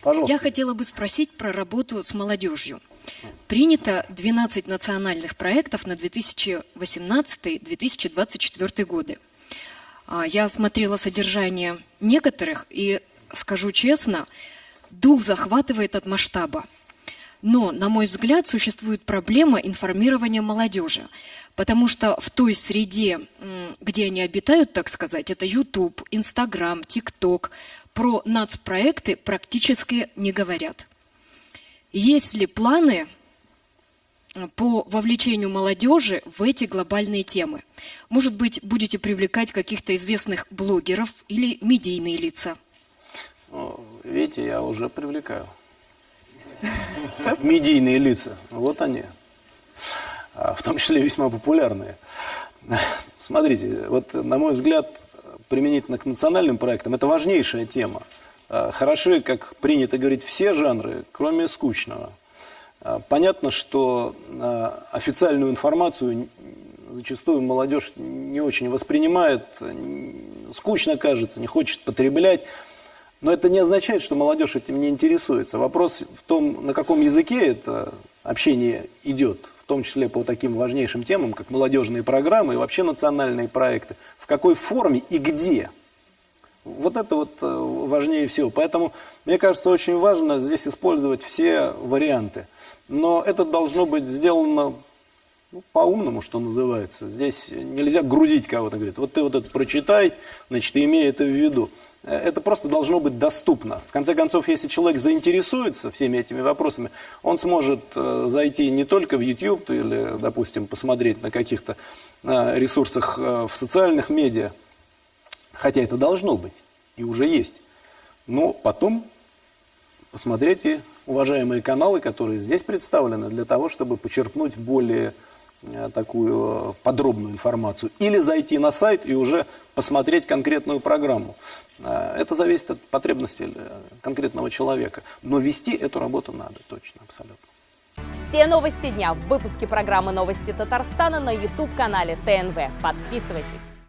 Пожалуйста. Я хотела бы спросить про работу с молодежью. Принято 12 национальных проектов на 2018-2024 годы. Я смотрела содержание некоторых и, скажу честно, дух захватывает от масштаба. Но, на мой взгляд, существует проблема информирования молодежи, потому что в той среде, где они обитают, так сказать, это YouTube, Instagram, TikTok, про нацпроекты практически не говорят. Есть ли планы по вовлечению молодежи в эти глобальные темы? Может быть, будете привлекать каких-то известных блогеров или медийные лица? Видите, я уже привлекаю. Медийные лица, вот они. В том числе весьма популярные. Смотрите, вот на мой взгляд, применительно к национальным проектам, это важнейшая тема. Хороши, как принято говорить, все жанры, кроме скучного. Понятно, что официальную информацию зачастую молодежь не очень воспринимает, скучно кажется, не хочет потреблять. Но это не означает, что молодежь этим не интересуется. Вопрос в том, на каком языке это общение идет, в том числе по таким важнейшим темам, как молодежные программы и вообще национальные проекты. В какой форме и где. Вот это вот важнее всего. Поэтому, мне кажется, очень важно здесь использовать все варианты. Но это должно быть сделано по-умному, что называется. Здесь нельзя грузить кого-то, говорит, вот ты вот это прочитай, значит, имей это в виду. Это просто должно быть доступно. В конце концов, если человек заинтересуется всеми этими вопросами, он сможет зайти не только в YouTube или, допустим, посмотреть на каких-то ресурсах в социальных медиа, хотя это должно быть и уже есть, но потом посмотреть и уважаемые каналы, которые здесь представлены, для того, чтобы почерпнуть более такую подробную информацию. Или зайти на сайт и уже посмотреть конкретную программу. Это зависит от потребностей конкретного человека. Но вести эту работу надо, точно, абсолютно. Все новости дня в выпуске программы «Новости Татарстана» на YouTube-канале ТНВ. Подписывайтесь.